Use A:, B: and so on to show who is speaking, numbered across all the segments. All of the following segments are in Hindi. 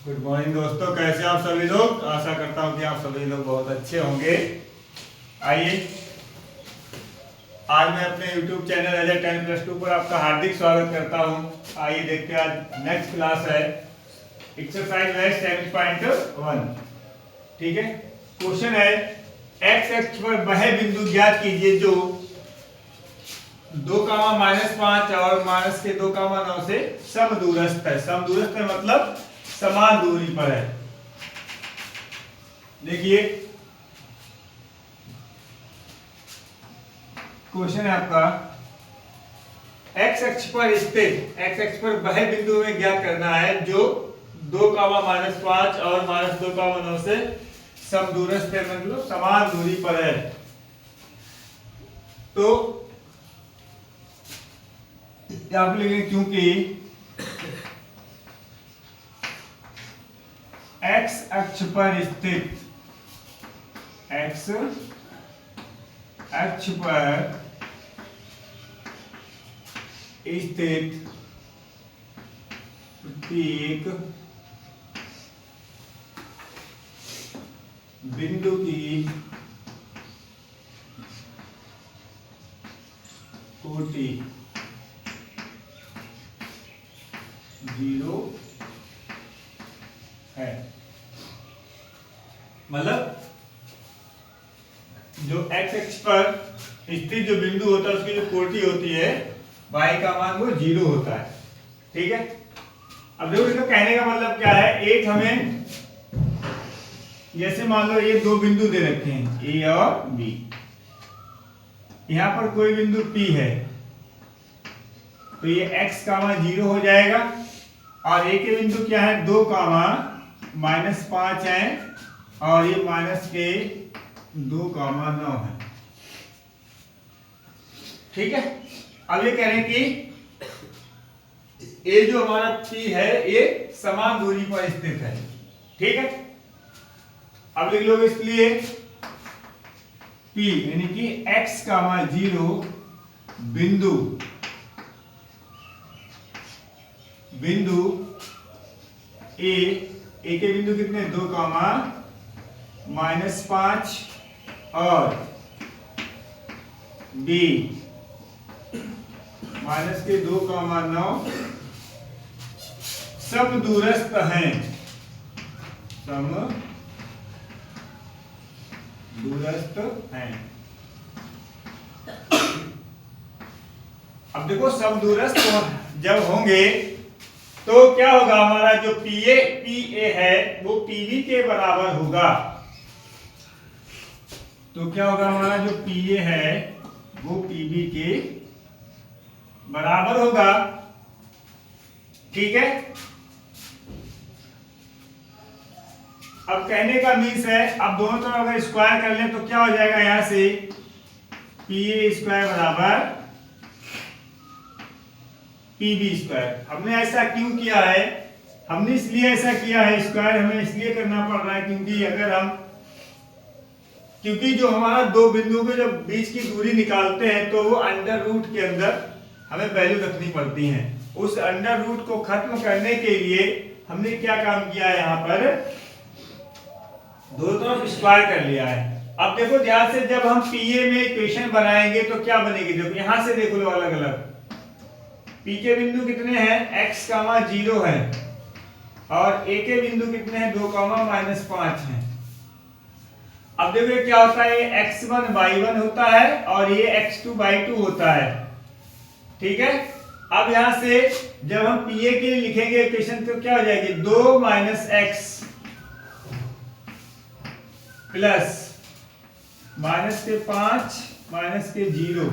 A: गुड मॉर्निंग दोस्तों, कैसे आप सभी लोग। आशा करता हूँ कि आप सभी लोग बहुत अच्छे होंगे। आइए, आज मैं अपने YouTube चैनल एज 10+2 पर आपका हार्दिक स्वागत करता हूँ। आइए देखते हैं, आज नेक्स्ट क्लास है एक्सरसाइज है 7.1। ठीक है, क्वेश्चन है एक्स एक्स पर वह बिंदु ज्ञात कीजिए जो 2, -5 और -2, से समदूरस्थ है। समदूरस्थ है मतलब समान दूरी पर है। देखिए क्वेश्चन है आपका, एक्स अक्ष पर स्थित एक्स अक्ष पर वह बिंदु हमें ज्ञात करना है जो 2, -5 और -2, से समदूरस्थ है, मतलब समान दूरी पर है। तो आप लिखेंगे क्योंकि एक्स अक्ष पर स्थित एक्स अक्ष पर स्थित प्रत्येक बिंदु की कोटि 0 है। मतलब जो एक्स अक्ष पर स्थित जो बिंदु होता है उसकी जो कोटि होती है y का मान वो 0 होता है। ठीक है, अब देखो इसका कहने का मतलब क्या है। एक हमें जैसे मान लो ये दो बिंदु दे रखे हैं ए और बी, यहां पर कोई बिंदु P है तो ये x, 0 हो जाएगा। और ए के बिंदु क्या है 2, -5 है और ये -2, 9 है। ठीक है, अब ये कह रहे हैं कि ये जो हमारा P है ये समान दूरी पर स्थित है। ठीक है, अब लिख लो इसलिए P यानी कि x, 0 बिंदु ए के बिंदु कितने 2, -5 और B -2, 9 समदूरस्थ हैं। समदूरस्थ हैं। अब देखो समदूरस्थ जब होंगे तो क्या होगा, हमारा जो PA है वो PB के बराबर होगा। तो क्या होगा, हमारा जो PA है वो PB के बराबर होगा। ठीक है, अब कहने का मीन्स है, अब दोनों तरफ अगर स्क्वायर कर लें तो क्या हो जाएगा, यहां से PA² बराबर PB²। हमने ऐसा क्यों किया है, हमने इसलिए ऐसा किया है, स्क्वायर हमें इसलिए करना पड़ रहा है क्योंकि जो हमारा दो बिंदुओं के जो बीच की दूरी निकालते हैं तो वो अंडर रूट के अंदर हमें वैल्यू रखनी पड़ती है। उस अंडर रूट को खत्म करने के लिए हमने क्या काम किया है, यहाँ पर दोनों तरफ स्क्वायर कर लिया है। अब देखो ध्यान से, जब हम PA में इक्वेशन बनाएंगे तो क्या बनेगी, देखो यहां से देख लो अलग अलग। P के बिंदु कितने हैं x, 0 है और A के बिंदु कितने हैं 2, -5 है। अब देखो क्या होता है, ये x1 y1 होता है और ये x2 y2 होता है। ठीक है, अब यहां से जब हम PA के लिए लिखेंगे इक्वेशन तो क्या हो जाएगी 2 - x प्लस -5 -0।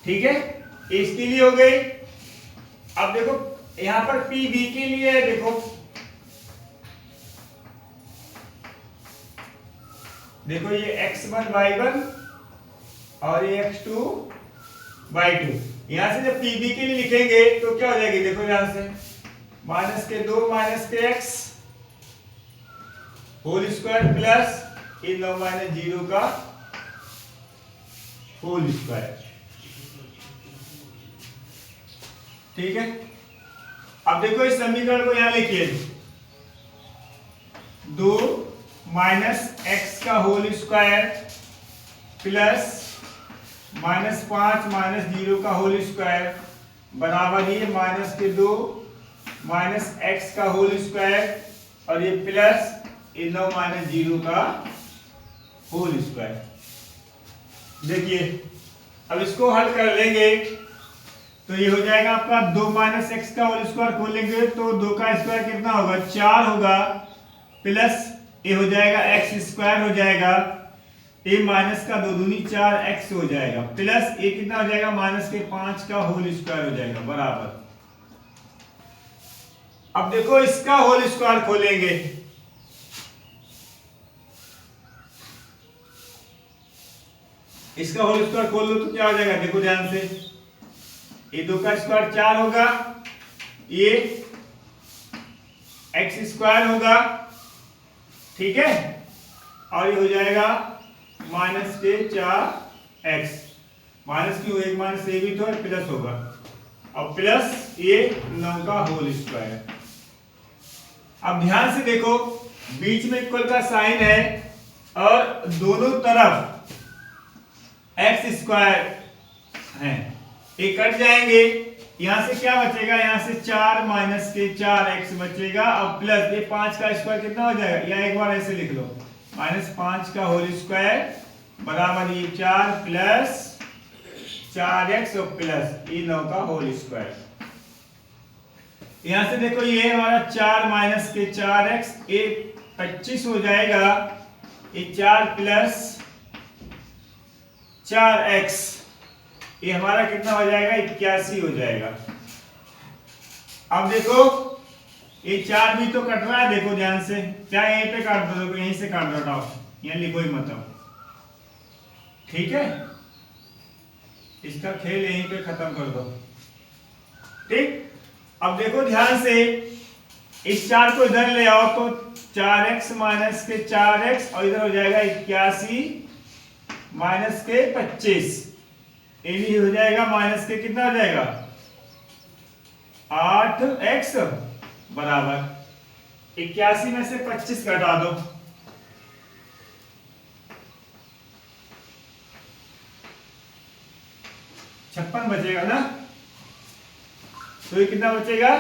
A: ठीक है, इसके लिए हो गई। अब देखो यहां पर PB के लिए है, देखो ये x1 y1 और ये x2 y2। यहां से जब PB के लिए लिखेंगे तो क्या हो जाएगी, देखो यहां से -2 - x होल स्क्वायर प्लस 9 - 0 का होल स्क्वायर। ठीक है, अब देखो इस समीकरण को यहां लिखिए, 2 माइनस एक्स का होल स्क्वायर प्लस -5 माइनस 0 का होल स्क्वायर बराबर ये -2 माइनस एक्स का होल स्क्वायर और ये प्लस 9 माइनस 0 का होल स्क्वायर। देखिए अब इसको हल कर लेंगे तो ये हो जाएगा आपका 2 माइनस एक्स का होल स्क्वायर खोलेंगे तो 2 का स्क्वायर कितना होगा 4 होगा प्लस ये हो जाएगा एक्स स्क्वायर हो जाएगा ए माइनस का 2 दूनी 4 एक्स हो जाएगा प्लस ए कितना हो जाएगा माइनस के 5 का होल स्क्वायर हो जाएगा बराबर। अब देखो इसका होल स्क्वायर खोलेंगे इसका होल स्क्वायर खोल लो तो क्या हो जाएगा देखो ध्यान से ये 2 का स्क्वायर 4 होगा ये एक्स स्क्वायर होगा ठीक है और ये हो जाएगा माइनस के 4 एक्स माइनस क्यों एक माइनस ये भी तो प्लस होगा और प्लस ये 9 का होल स्क्वायर। अब ध्यान से देखो बीच में इक्वल का साइन है और दोनों तरफ एक्स स्क्वायर है ये कट जाएंगे यहां से क्या बचेगा यहां से 4 माइनस के 4 एक्स बचेगा और प्लस ये 5 का स्क्वायर कितना हो जाएगा या एक बार ऐसे लिख लो -5 का होल स्क्वायर बराबर ये 4 प्लस 4x और प्लस ये 9 का होल स्क्वायर। यहां से देखो ये हमारा 4 माइनस के 4x ये 25 हो जाएगा ये 4 प्लस 4x ये हमारा कितना हो जाएगा 81 हो जाएगा। अब देखो ये 4 भी तो कट रहा है देखो ध्यान से क्या यहीं पे काट दो देखो यहीं से काट दो हटाओ यहाँ लिखो ही मतलब ठीक है इसका खेल यहीं पे खत्म कर दो ठीक। अब देखो ध्यान से इस 4 को इधर ले आओ तो 4x माइनस के 4x और इधर हो जाएगा 81 माइनस के 25 ये भी हो जाएगा माइनस के कितना हो जाएगा 8x बराबर 81 में से 25 घटा दो छप्पन बचेगा ना तो ये कितना बचेगा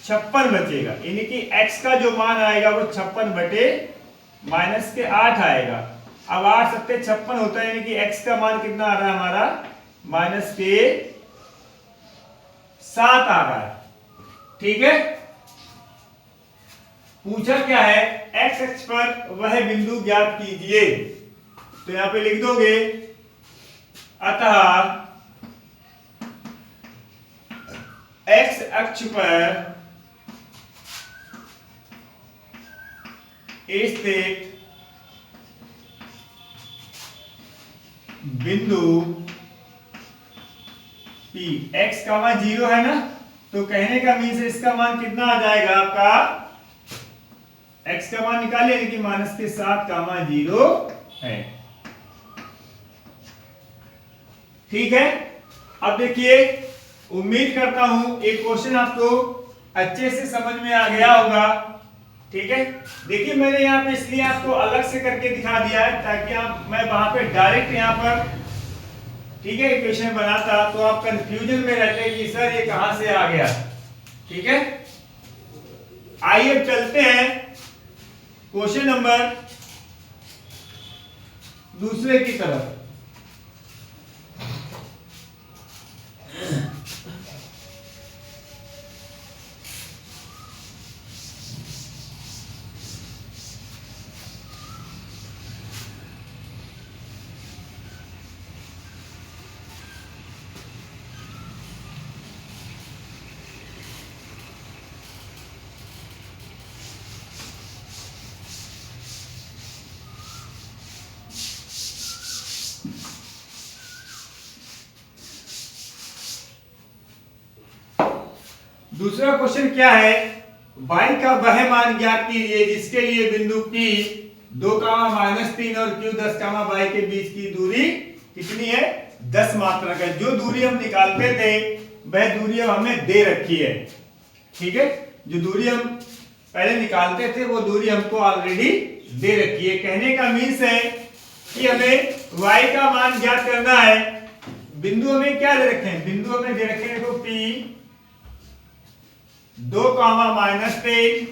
A: 56 बचेगा यानी कि x का जो मान आएगा वो 56 बटे माइनस के 8 आएगा। अब 8 सत्ते 56 होता है यानी कि x का मान कितना आ रहा है हमारा माइनस के 7 आ रहा है ठीक है। पूछा क्या है x अक्ष पर वह बिंदु ज्ञात कीजिए तो यहां पे लिख दोगे अतः x अक्ष पर स्थित बिंदु P x का मान 0 है ना तो कहने का मीन से इसका मान कितना आ जाएगा आपका x का मान निकालिए यानी कि माइनस के 7 का मान 0 है ठीक है। अब देखिए उम्मीद करता हूं एक क्वेश्चन आपको अच्छे से समझ में आ गया होगा ठीक है। देखिए मैंने यहाँ पे इसलिए आपको अलग से करके दिखा दिया है ताकि आप मैं वहां पे डायरेक्ट यहाँ पर ठीक है इक्वेशन बनाता तो आप कंफ्यूजन में रहते कि सर ये कहां से आ गया ठीक है। आइए अब चलते हैं क्वेश्चन नंबर दूसरे की तरफ। दूसरा क्वेश्चन क्या है y का वह मान ज्ञात कीजिए जिसके लिए बिंदु P 2, -3 और Q 10, y के बीच की दूरी कितनी है 10 मात्रक है। जो दूरी हम निकालते थे वह दूरी अब हमें दे रखी है ठीक है। जो दूरी हम पहले निकालते थे वो दूरी हमको ऑलरेडी दे रखी है। कहने का मीन्स है कि हमें y का मान ज्ञात करना है। बिंदु हमें क्या दे रखे हैं, बिंदु हमें दे रखे हैं देखो P 2 -3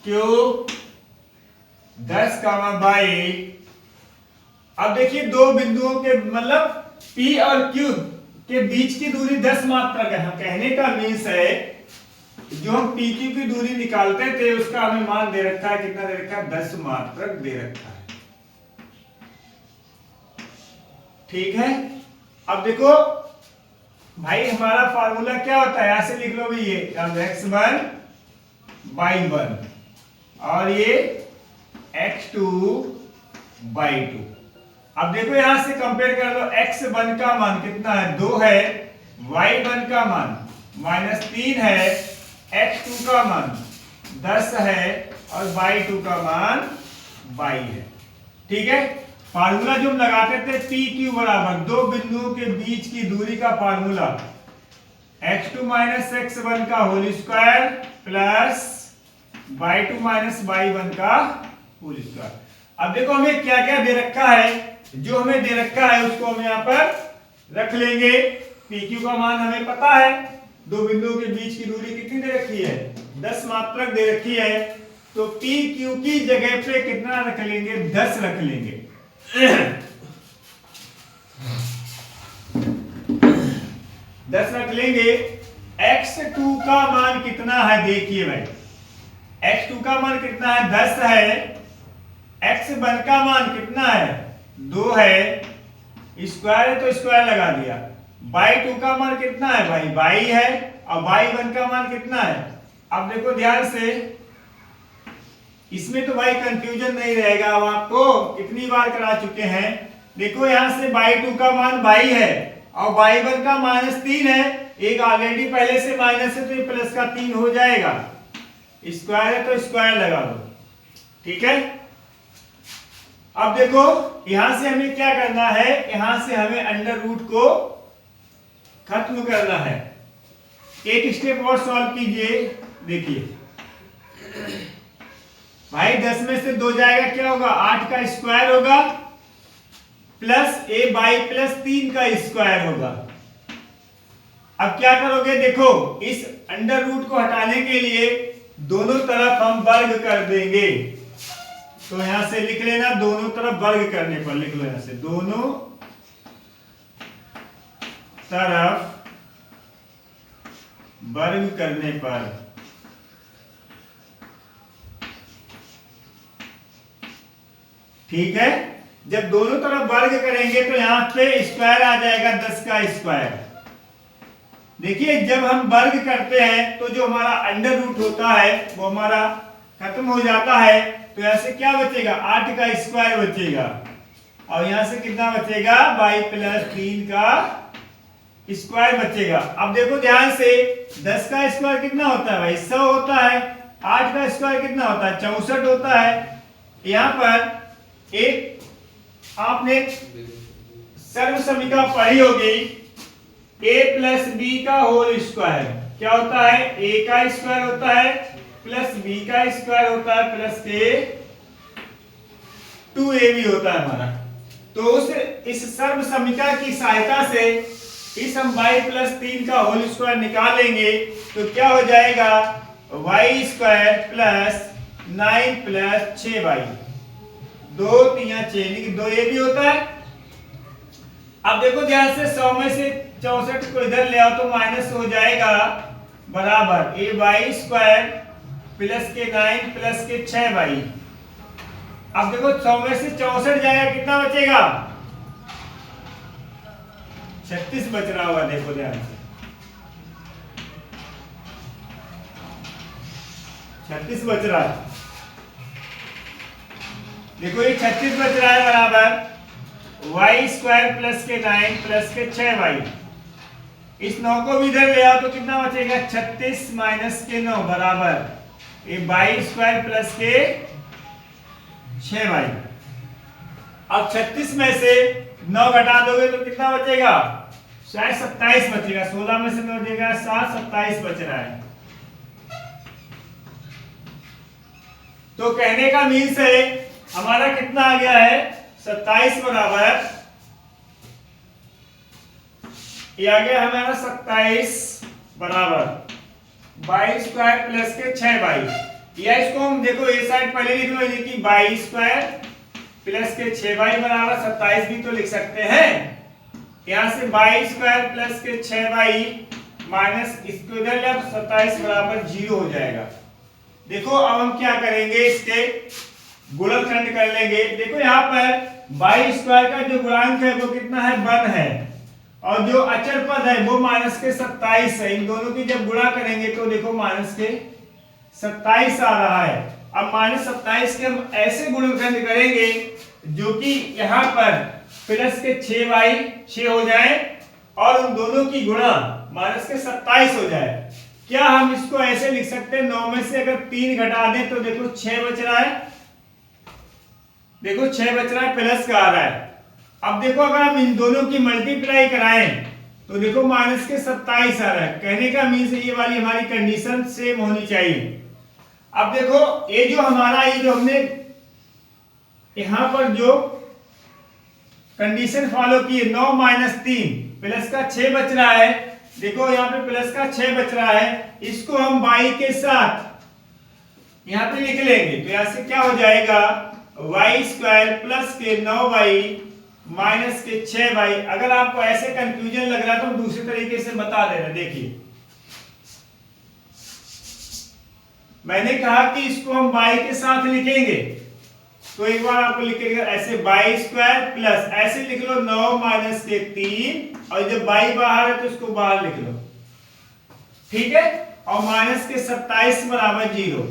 A: Q 10 22। अब देखिए दो बिंदुओं के मतलब P और Q के बीच की दूरी 10 मात्रक है। कहने का मीन्स है जो हम PQ की दूरी निकालते थे उसका हमें मान दे रखा है, कितना दे रखा है, 10 मात्रक दे रखा है। ठीक है। अब देखो भाई हमारा फार्मूला क्या होता है, यहां से लिख लो भाई ये x1 y1 और ये x2 y2। अब देखो यहां से कंपेयर कर लो, x1 का मान कितना है, 2 है, y1 का मान -3 है, x2 का मान 10 है और y2 का मान 22 है। ठीक है। फार्मूला जो हम लगाते थे PQ बराबर दो बिंदुओं के बीच की दूरी का फार्मूला x2 - x1 का whole square plus y2 - y1 का होल स्क्वायर। अब देखो हमें क्या क्या दे रखा है, जो हमें दे रखा है उसको हम यहाँ पर रख लेंगे। PQ का मान हमें पता है, दो बिंदुओं के बीच की दूरी कितनी दे रखी है, 10 मात्रक दे रखी है। तो PQ की जगह पे कितना रख लेंगे, 10 रख लेंगे। 10 रख लेंगे। x2 का मान कितना है देखिए भाई, x2 का मान कितना है, 10 है। x1 का मान कितना है, 2 है, स्क्वायर है तो स्क्वायर लगा दिया। y2 का मान कितना है भाई, 22 है और y1 का मान कितना है। अब देखो ध्यान से, इसमें तो भाई कंफ्यूजन नहीं रहेगा। अब आपको कितनी बार करा चुके हैं, देखो यहां से y2 का मान 22 है और y1 का -3 है। एक ऑलरेडी पहले से माइनस है तो ये प्लस का 3 हो जाएगा, स्क्वायर है तो स्क्वायर लगा दो। ठीक है। अब देखो यहां से हमें क्या करना है, यहां से हमें अंडर रूट को खत्म करना है। एक स्टेप और सॉल्व कीजिए। देखिए भाई 10 में से 2 जाएगा, क्या होगा, 8 का स्क्वायर होगा प्लस a/+3 का स्क्वायर होगा। अब क्या करोगे, देखो इस अंडर रूट को हटाने के लिए दोनों तरफ हम वर्ग कर देंगे। तो यहां से लिख लेना, दोनों तरफ वर्ग करने पर लिख लो, यहां से दोनों तरफ वर्ग करने पर ठीक है। जब दोनों तरफ वर्ग करेंगे तो यहां पे स्क्वायर आ जाएगा, 10 का स्क्वायर। देखिए जब हम वर्ग करते हैं तो जो हमारा अंडर रूट होता है वो हमारा खत्म हो जाता है। तो यहां से क्या बचेगा, 8 का स्क्वायर बचेगा और यहां से कितना बचेगा, y+3 का स्क्वायर बचेगा। अब देखो ध्यान से, 10 का स्क्वायर कितना होता है भाई, 100 होता है। 8 का स्क्वायर कितना होता है, 64 होता है। यहां पर एक आपने सर्व समीकरण पढ़ी होगी, a+b का होल स्क्वायर क्या होता है, a का स्क्वायर होता है प्लस b का स्क्वायर होता है प्लस के 2ab होता है हमारा। तो उस इस सर्व समीकरण की सहायता से इस हम y+3 का होल स्क्वायर निकालेंगे तो क्या हो जाएगा, y² प्लस 9 प्लस 6y, 2 3 6 2 ये भी होता है। अब देखो ध्यान से, 100 में से 64 को इधर ले आओ तो माइनस हो जाएगा, बराबर ay² प्लस के 9 प्लस के 6y। अब देखो 100 में से 64 जाएगा, कितना बचेगा, 36 बच रहा होगा। देखो ध्यान से, 36 बच रहा है। देखो ये 36 बच रहा है, बराबर y² प्लस के 9 प्लस के 6y। इस 9 को भी इधर ले आओ तो कितना बचेगा, 36 माइनस के 9 बराबर y² प्लस के 6y। अब 36 में से 9 घटा दोगे तो कितना बचेगा, शायद 27 बचेगा। 16 में से 9 देगा 7, 27 बच रहा है। तो कहने का मीन्स है हमारा कितना आ गया है 27 बराबर, ये आ गया हमारा 27 बराबर 22 स्क्वायर प्लस के 6y, या इसको हम देखो ये साइड पहले लिख लो कि 22 स्क्वायर प्लस के 6y बराबर 27 भी तो लिख सकते हैं। यहां से 22 स्क्वायर प्लस के 6y माइनस इसको इधर ले तो 27 बराबर 0 हो जाएगा। देखो अब हम क्या करेंगे, इसके गुणनखंड कर लेंगे। देखो यहाँ पर 22 स्क्वायर का जो गुणांक है वो कितना है 1 है, और जो अचर पद है वो माइनस के 27 है। इन दोनों की जब गुणा करेंगे तो देखो माइनस के 27 आ रहा है। अब माइनस 27 के हम ऐसे गुणनखंड करेंगे जो कि यहाँ पर प्लस के 6y 6 हो जाए और उन दोनों की गुणा माइनस के 27 हो जाए। क्या हम इसको ऐसे लिख सकते हैं, 9 में से अगर 3 घटा दें तो देखो 6 बच रहा है, देखो 6 बच रहा है, प्लस का आ रहा है। अब देखो अगर हम इन दोनों की मल्टीप्लाई कराएं तो देखो माइनस के 27 आ रहा है। कहने का मीन्स ये वाली हमारी कंडीशन सेम होनी चाहिए। अब देखो ये जो हमारा ये जो हमने यहां पर जो कंडीशन फॉलो की है 9 माइनस 3 प्लस का 6 बच रहा है, देखो यहाँ पे प्लस का 6 बच रहा है, इसको हम y के साथ यहाँ पे लिख लेंगे तो यहाँ से क्या हो जाएगा y स्क्वायर प्लस के 9y माइनस के 6y। अगर आपको ऐसे कंफ्यूजन लग रहा है तो दूसरे तरीके से बता देना। देखिए मैंने कहा कि इसको हम y के साथ लिखेंगे तो एक बार आपको लिख के ऐसे y स्क्वायर प्लस ऐसे लिख लो 9 माइनस के 3, और जब y बाहर है तो इसको बाहर लिख लो, ठीक है, और माइनस के 27 बराबर 0।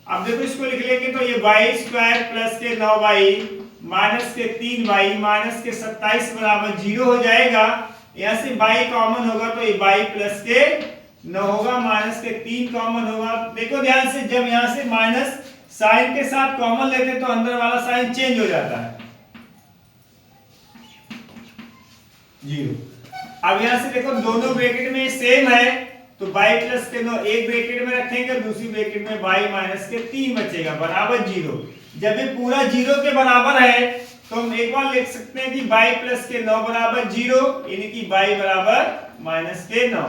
A: अब देखो इसको लिख लेंगे तो ये y स्क्वायर प्लस के 9y माइनस के 3y माइनस के 27 बराबर 0 हो जाएगा। यहाँ से y कॉमन होगा तो ये y प्लस के 9 होगा, माइनस के 3 कॉमन होगा। देखो ध्यान से, जब यहाँ से माइनस साइन के साथ कॉमन लेते तो अंदर वाला साइन चेंज हो जाता है 0। अब यहाँ से देखो दोनों ब्रैकेट में सेम है तो y प्लस के 9 एक ब्रैकेट में रखेंगे, दूसरी ब्रैकेट में y माइनस के 3 बचेगा बराबर 0। जब ये पूरा 0 के बराबर है तो हम एक बार लिख सकते हैं कि y प्लस के 9 बराबर 0, यानी कि y बराबर माइनस के 9।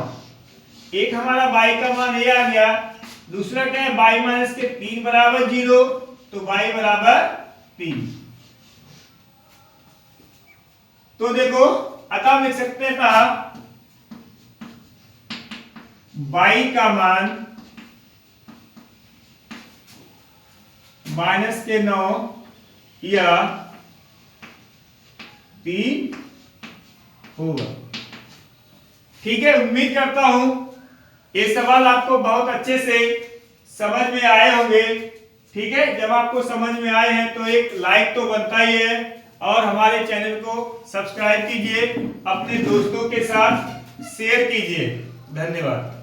A: एक हमारा y का मान ये आ गया, दूसरा क्या है y माइनस के 3 बराबर 0 तो y बराबर 3। तो देखो अतः लिख सकते हैं था y का मान माइनस के 9 या 3 होगा। ठीक है, उम्मीद करता हूं ये सवाल आपको बहुत अच्छे से समझ में आए होंगे। ठीक है, जब आपको समझ में आए हैं तो एक लाइक तो बनता ही है, और हमारे चैनल को सब्सक्राइब कीजिए, अपने दोस्तों के साथ शेयर कीजिए। धन्यवाद।